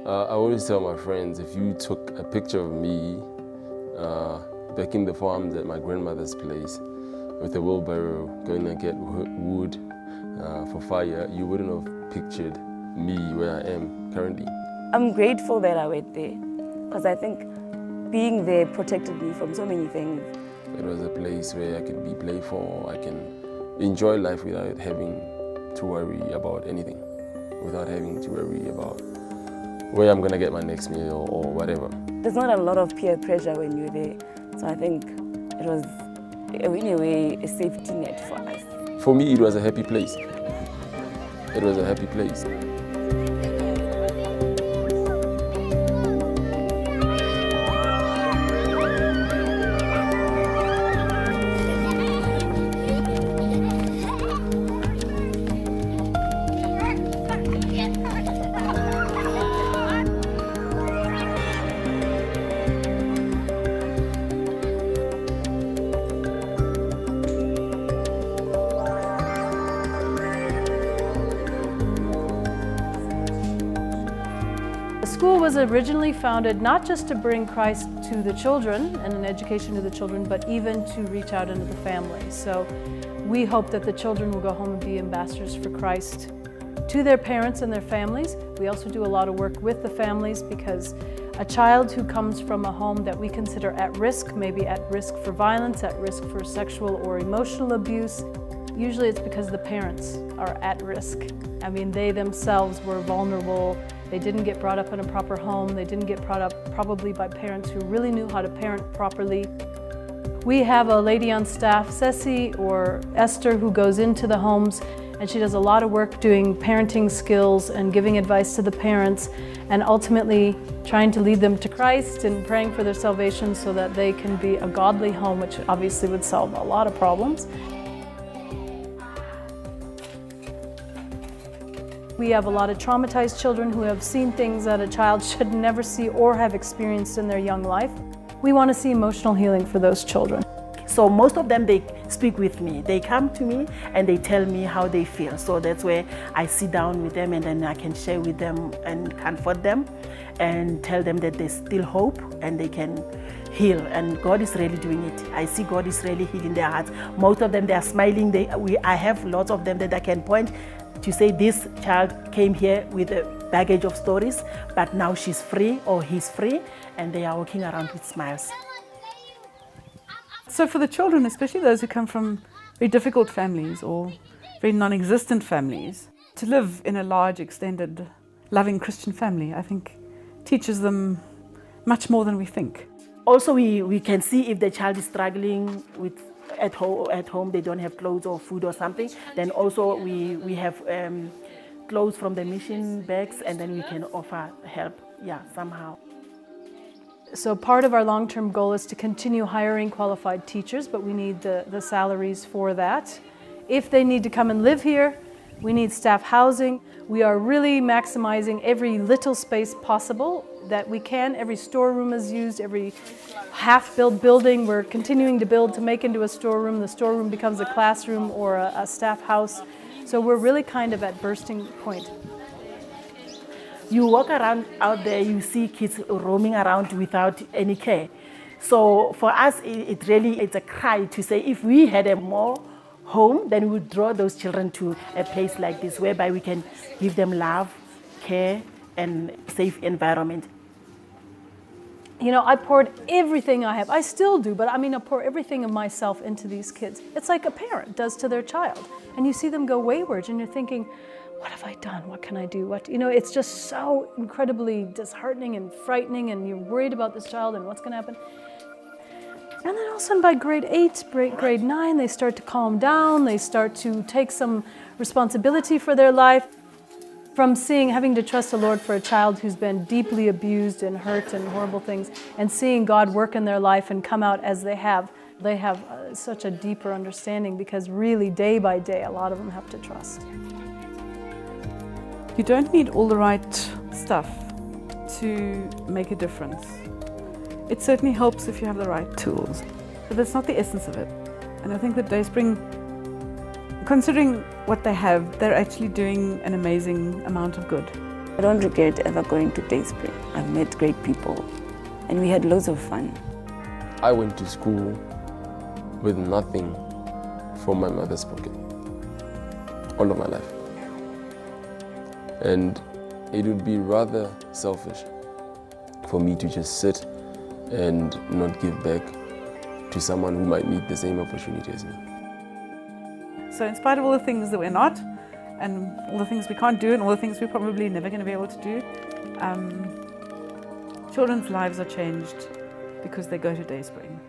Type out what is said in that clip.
I always tell my friends, if you took a picture of me back in the farms at my grandmother's place with a wheelbarrow going to get wood for fire, you wouldn't have pictured me where I am currently. I'm grateful that I went there because I think being there protected me from so many things. It was a place where I could be playful, I can enjoy life without having to worry about anything, without having to worry about where I'm gonna get my next meal or whatever. There's not a lot of peer pressure when you're there, so I think it was, in a way, a safety net for us. For me, it was a happy place. It was a happy place. The school was originally founded not just to bring Christ to the children and an education to the children, but even to reach out into the families. So we hope that the children will go home and be ambassadors for Christ to their parents and their families. We also do a lot of work with the families because a child who comes from a home that we consider at risk, maybe at risk for violence, at risk for sexual or emotional abuse, usually it's because the parents are at risk. I mean, they themselves were vulnerable. They didn't get brought up in a proper home. They didn't get brought up probably by parents who really knew how to parent properly. We have a lady on staff, Ceci or Esther, who goes into the homes and she does a lot of work doing parenting skills and giving advice to the parents and ultimately trying to lead them to Christ and praying for their salvation so that they can be a godly home, which obviously would solve a lot of problems. We have a lot of traumatized children who have seen things that a child should never see or have experienced in their young life. We want to see emotional healing for those children. So most of them, they speak with me. They come to me and they tell me how they feel. So that's where I sit down with them and then I can share with them and comfort them and tell them that there's still hope and they can heal, and God is really doing it. I see God is really healing their hearts. Most of them, they are smiling. I have lots of them that I can point to say this child came here with a baggage of stories, but now she's free or he's free, and they are walking around with smiles. So for the children, especially those who come from very difficult families or very non-existent families, to live in a large, extended, loving Christian family, I think teaches them much more than we think. Also, we can see if the child is struggling with at home they don't have clothes or food or something, then also we have clothes from the mission bags, and then we can offer help, somehow. So part of our long-term goal is to continue hiring qualified teachers, but we need the salaries for that. If they need to come and live here, we need staff housing. We are really maximizing every little space possible that we can. Every storeroom is used, every half-built building we're continuing to build to make into a storeroom. The storeroom becomes a classroom or a staff house. So we're really kind of at bursting point. You walk around out there, you see kids roaming around without any care. So for us, it's a cry to say if we had a more home, then we would draw those children to a place like this, whereby we can give them love, care, and safe environment. You know, I poured everything I have. I still do, but I mean, I pour everything of myself into these kids. It's like a parent does to their child. And you see them go wayward, and you're thinking, what have I done? What can I do? It's just so incredibly disheartening and frightening, and you're worried about this child and what's going to happen. And then all of a sudden by grade 8, grade 9, they start to calm down. They start to take some responsibility for their life. From having to trust the Lord for a child who's been deeply abused and hurt and horrible things, and seeing God work in their life and come out as they have such a deeper understanding, because really day by day, a lot of them have to trust. You don't need all the right stuff to make a difference. It certainly helps if you have the right tools, but that's not the essence of it. And I think that Dayspring, considering what they have, they're actually doing an amazing amount of good. I don't regret ever going to Dayspring. I've met great people and we had loads of fun. I went to school with nothing from my mother's pocket all of my life. And it would be rather selfish for me to just sit and not give back to someone who might need the same opportunity as me. So in spite of all the things that we're not, and all the things we can't do, and all the things we're probably never going to be able to do, children's lives are changed because they go to Dayspring.